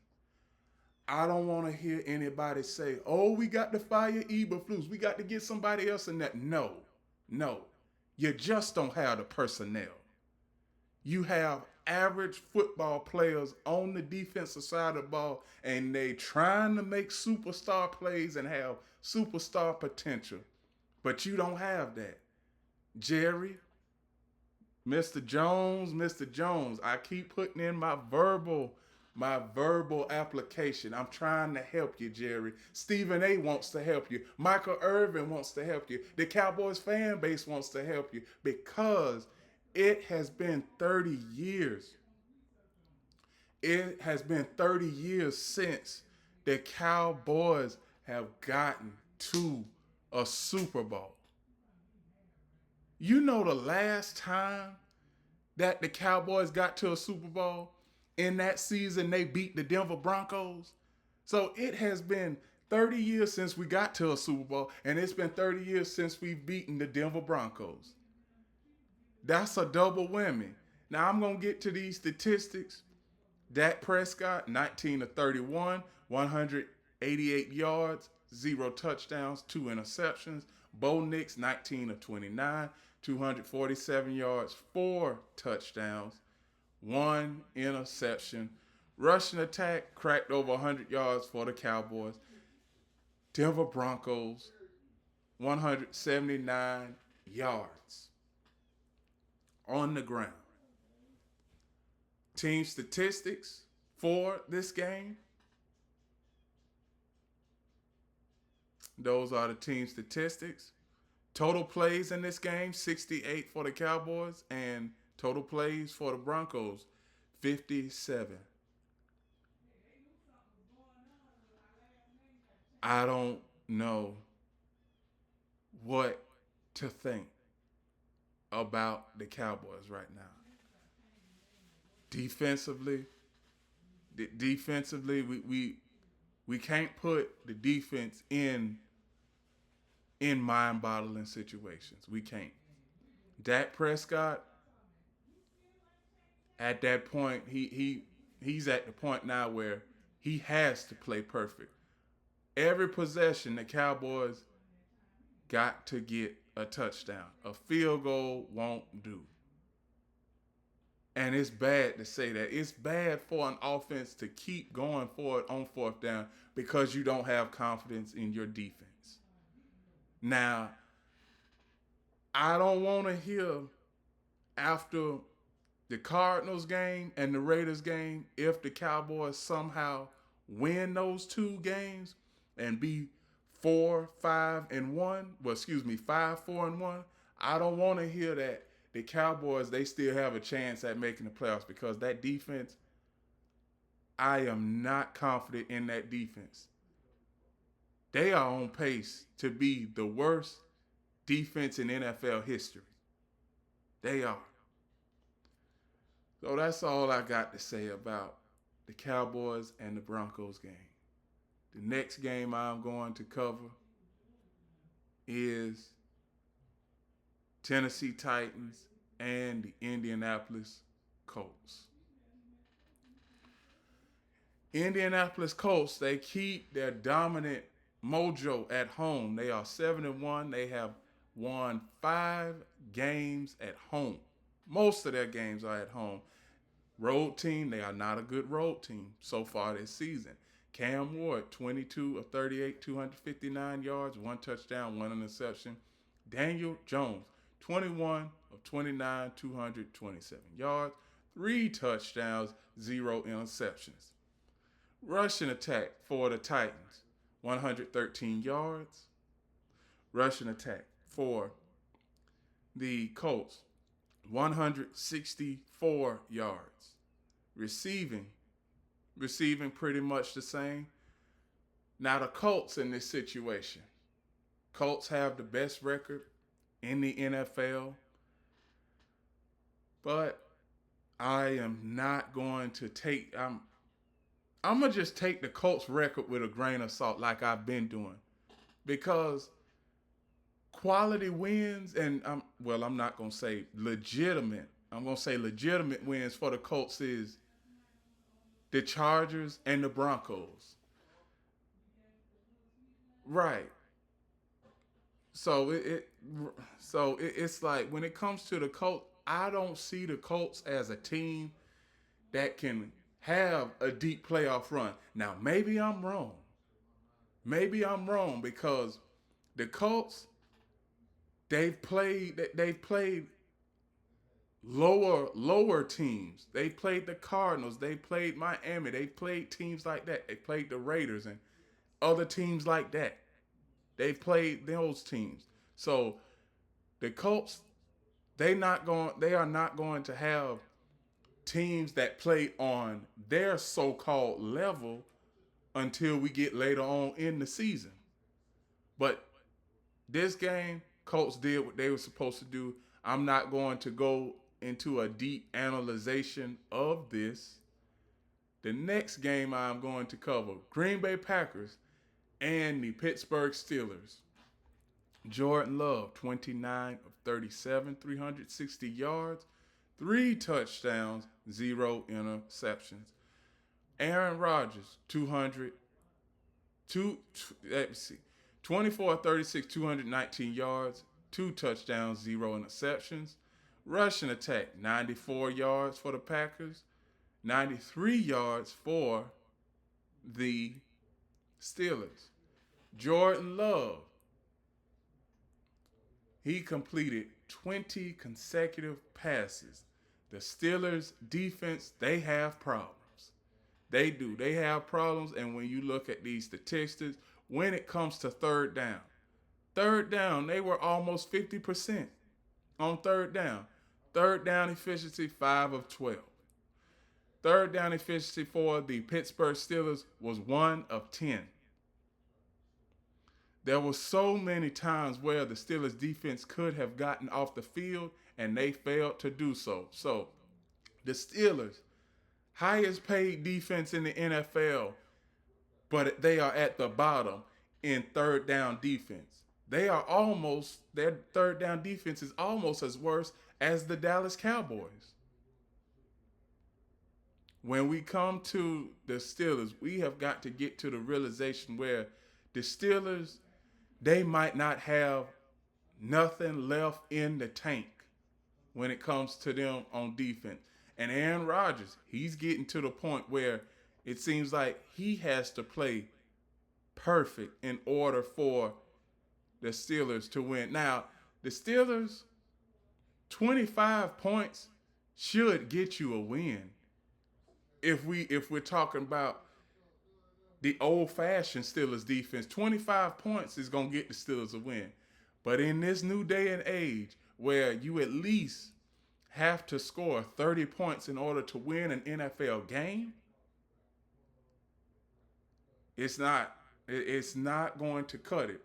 I don't want to hear anybody say, "Oh, we got to fire Eberflus. We got to get somebody else in that." No. You just don't have the personnel. You have average football players on the defensive side of the ball, and they trying to make superstar plays and have superstar potential. But you don't have that. Jerry, Mr. Jones, I keep putting in my verbal application. I'm trying to help you, Jerry. Stephen A. wants to help you. Michael Irvin wants to help you. The Cowboys fan base wants to help you because it has been 30 years. It has been 30 years since the Cowboys have gotten to a Super Bowl. You know the last time that the Cowboys got to a Super Bowl? In that season, they beat the Denver Broncos. So it has been 30 years since we got to a Super Bowl, and it's been 30 years since we've beaten the Denver Broncos. That's a double whammy. Now I'm going to get to these statistics. Dak Prescott, 19 of 31, 188 yards, 0 touchdowns, 2 interceptions. Bo Nix, 19 of 29, 247 yards, 4 touchdowns, 1 interception. Rushing attack cracked over 100 yards for the Cowboys. Denver Broncos, 179 yards on the ground. Team statistics for this game. Those are the team statistics. Total plays in this game, 68 for the Cowboys, and total plays for the Broncos, 57. I don't know what to think about the Cowboys right now. Defensively, we can't put the defense in mind-boggling situations. We can't. Dak Prescott, at that point, he's at the point now where he has to play perfect. Every possession, the Cowboys got to get a touchdown. A field goal won't do. And it's bad to say that. It's bad for an offense to keep going forward on fourth down because you don't have confidence in your defense. Now, I don't want to hear after the Cardinals game and the Raiders game, if the Cowboys somehow win those two games and be 5-4-1. I don't want to hear that the Cowboys, they still have a chance at making the playoffs because that defense, I am not confident in that defense. They are on pace to be the worst defense in NFL history. They are. So that's all I got to say about the Cowboys and the Broncos game. The next game I'm going to cover is Tennessee Titans and the Indianapolis Colts. Indianapolis Colts, they keep their dominant mojo at home. They are 7-1. They have won 5 games at home. Most of their games are at home. Road team, they are not a good road team so far this season. Cam Ward, 22 of 38, 259 yards, 1 touchdown, 1 interception. Daniel Jones, 21 of 29, 227 yards, 3 touchdowns, 0 interceptions. Rushing attack for the Titans, 113 yards. Rushing attack for the Colts, 164 yards. Receiving pretty much the same. Now the Colts in this situation. Colts have the best record in the NFL, but I am not going to take. I'm gonna just take the Colts record with a grain of salt, like I've been doing, because quality wins, and I'm not gonna say legitimate. I'm gonna say legitimate wins for the Colts is the Chargers and the Broncos. Right. So it's like when it comes to the Colts, I don't see the Colts as a team that can have a deep playoff run. Now maybe I'm wrong. Maybe I'm wrong because the Colts they've played lower teams. They played the Cardinals. They played Miami. They played teams like that. They played the Raiders and other teams like that. They've played those teams. So the Colts, they are not going to have teams that play on their so-called level until we get later on in the season. But this game, Colts did what they were supposed to do. I'm not going to go into a deep analyzation of this. The next game I'm going to cover, Green Bay Packers and the Pittsburgh Steelers. Jordan Love, 29 of 37, 360 yards, 3 touchdowns, 0 interceptions. Aaron Rodgers, 24 of 36, 219 yards, 2 touchdowns, 0 interceptions. Rushing attack, 94 yards for the Packers, 93 yards for the Steelers. Jordan Love, he completed 20 consecutive passes. The Steelers defense, they have problems. They do. They have problems, and when you look at these statistics, when it comes to third down, they were almost 50% on third down. Third down efficiency, 5 of 12. Third down efficiency for the Pittsburgh Steelers was 1 of 10. There were so many times where the Steelers defense could have gotten off the field and they failed to do so. So the Steelers, highest paid defense in the NFL, but they are at the bottom in third down defense. Their third down defense is almost as worse as the Dallas Cowboys. When we come to the Steelers, we have got to get to the realization where the Steelers, they might not have nothing left in the tank when it comes to them on defense. And Aaron Rodgers, he's getting to the point where it seems like he has to play perfect in order for the Steelers to win. Now, the Steelers, 25 points should get you a win. If we're talking about the old-fashioned Steelers defense, 25 points is going to get the Steelers a win. But in this new day and age where you at least have to score 30 points in order to win an NFL game, it's not going to cut it.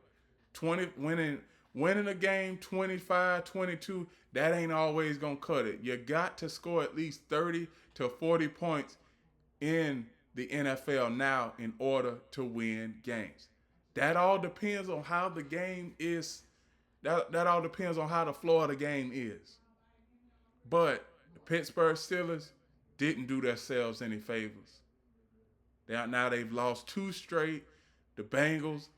Winning a game 25-22, that ain't always going to cut it. You got to score at least 30 to 40 points in the NFL now in order to win games. That all depends on how the game is. That all depends on how the floor of the game is. But the Pittsburgh Steelers didn't do themselves any favors. Now they've lost two straight. The Bengals,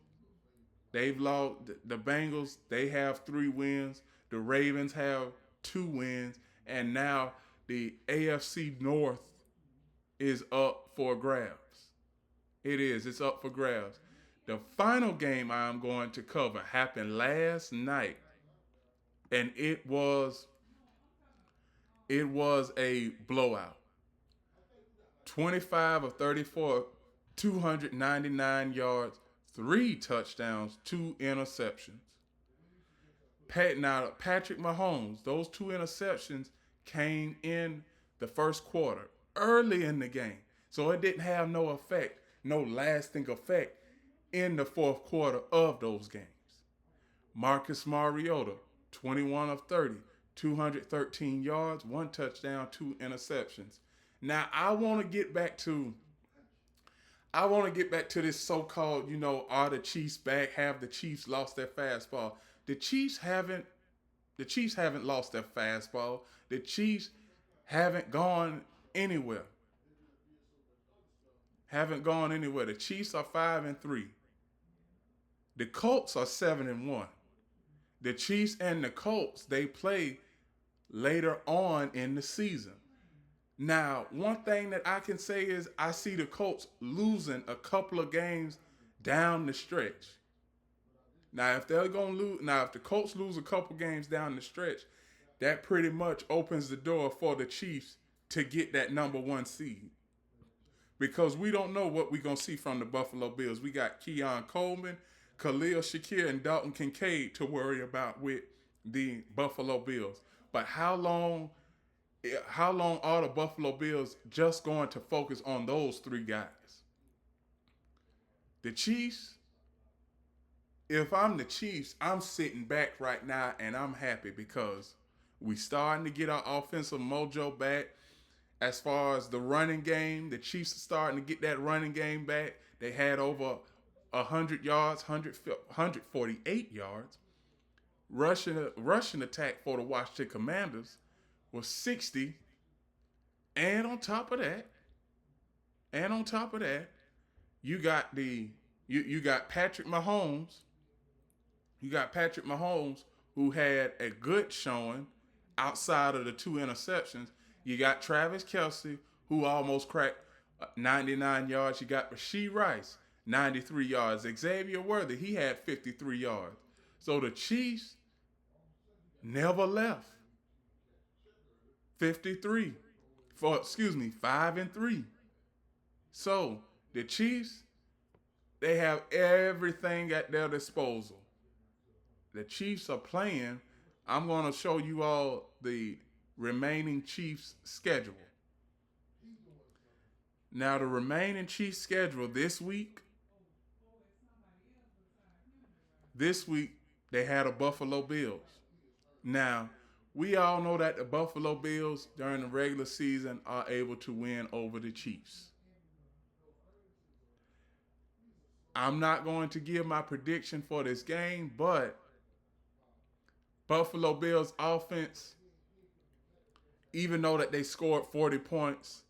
they've lost the Bengals, they have 3 wins. The Ravens have 2 wins. And now the AFC North is up for grabs. It's up for grabs. The final game I'm going to cover happened last night, and it was a blowout. 25 of 34, 299 yards, 3 touchdowns, 2 interceptions. Now, Patrick Mahomes, those 2 interceptions came in the first quarter, early in the game. So it didn't have no effect, no lasting effect in the fourth quarter of those games. Marcus Mariota, 21 of 30, 213 yards, 1 touchdown, 2 interceptions. Now I want to get back to this so-called, are the Chiefs back? Have the Chiefs lost their fastball? The Chiefs haven't lost their fastball. The Chiefs haven't gone anywhere. Haven't gone anywhere. The Chiefs are 5-3. The Colts are 7-1. The Chiefs and the Colts, they play later on in the season. Now, one thing that I can say is I see the Colts losing a couple of games down the stretch. Now, if the Colts lose a couple games down the stretch, that pretty much opens the door for the Chiefs to get that number 1 seed. Because we don't know what we're going to see from the Buffalo Bills. We got Keon Coleman, Khalil Shakir, and Dalton Kincaid to worry about with the Buffalo Bills. But how long are the Buffalo Bills just going to focus on those 3 guys? The Chiefs, if I'm the Chiefs, I'm sitting back right now and I'm happy because we starting to get our offensive mojo back. As far as the running game, the Chiefs are starting to get that running game back. They had over 100 yards, 148 yards. Rushing attack for the Washington Commanders was 60. And on top of that, you got you got Patrick Mahomes. You got Patrick Mahomes who had a good showing outside of the 2 interceptions. You got Travis Kelce who almost cracked 99 yards. You got Rashee Rice, 93 yards. Xavier Worthy, he had 53 yards. So the Chiefs never left. 5-3. So the Chiefs, they have everything at their disposal. The Chiefs are playing. I'm going to show you all the remaining Chiefs schedule. Now the remaining Chiefs schedule this week they had a Buffalo Bills. Now, we all know that the Buffalo Bills during the regular season are able to win over the Chiefs. I'm not going to give my prediction for this game, but Buffalo Bills offense, even though that they scored 40 points,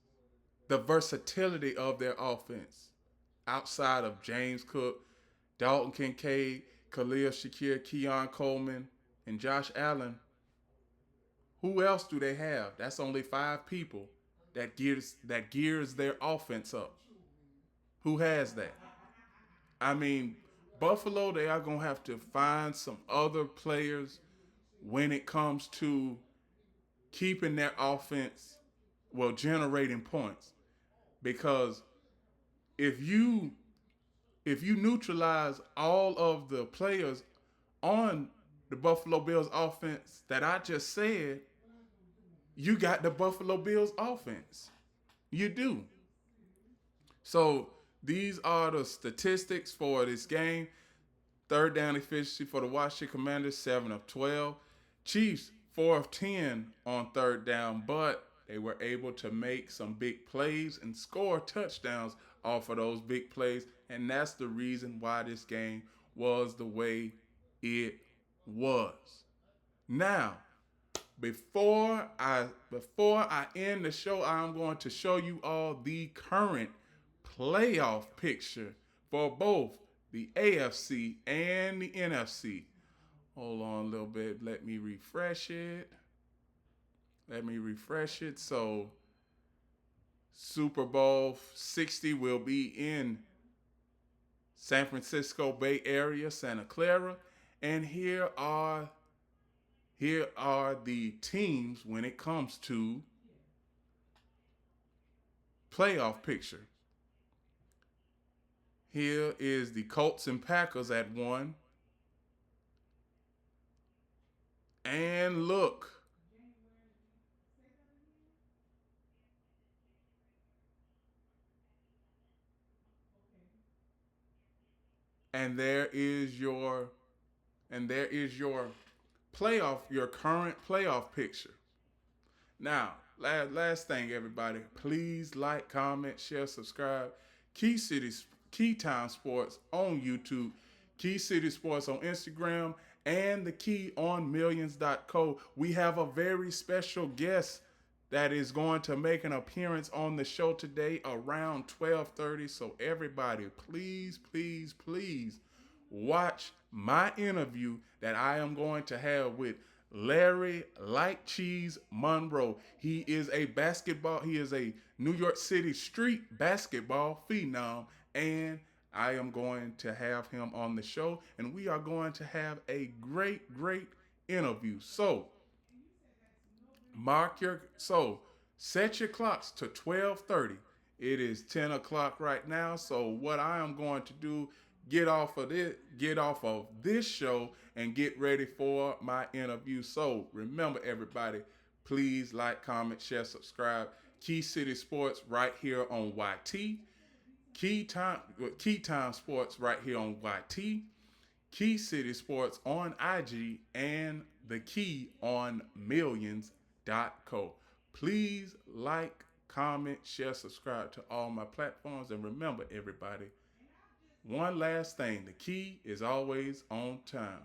the versatility of their offense outside of James Cook, Dalton Kincaid, Khalil Shakir, Keon Coleman, and Josh Allen, who else do they have? That's only 5 people that gears their offense up. Who has that? I mean, Buffalo, they are going to have to find some other players when it comes to keeping their offense, generating points. Because if you neutralize all of the players on the Buffalo Bills offense that I just said, you got the Buffalo Bills offense. You do. So these are the statistics for this game. Third down efficiency for the Washington Commanders, 7 of 12. Chiefs, 4 of 10 on third down, but They were able to make some big plays and score touchdowns off of those big plays, and that's the reason why this game was the way it was. Now, before I end the show, I'm going to show you all the current playoff picture for both the AFC and the NFC. Hold on a little bit. Let me refresh it. So, Super Bowl 60 will be in San Francisco Bay Area, Santa Clara, and here are the teams when it comes to playoff picture. Here is the Colts and Packers at 1. And look, and there is your your current playoff picture. Now, last thing, everybody, please like, comment, share, subscribe. Key City, Keytime Sports on YouTube, Key City Sports on Instagram, and the Key on Millions.co. We have a very special guest that is going to make an appearance on the show today around 12:30. So everybody, please, please, please watch my interview that I am going to have with Larry Light Cheese Monroe. He is a New York City street basketball phenom, and I am going to have him on the show, and we are going to have a great, great interview. So set your clocks to 12:30. It is 10 o'clock right now. So what I am going to do, get off of this show and get ready for my interview. So remember, everybody, please like, comment, share, subscribe. Key City Sports right here on YT. Keytime Sports right here on YT. Key City Sports on IG, and the Key on Millions.co. Please like, comment, share, subscribe to all my platforms. And remember, everybody, one last thing, the Key is always on time.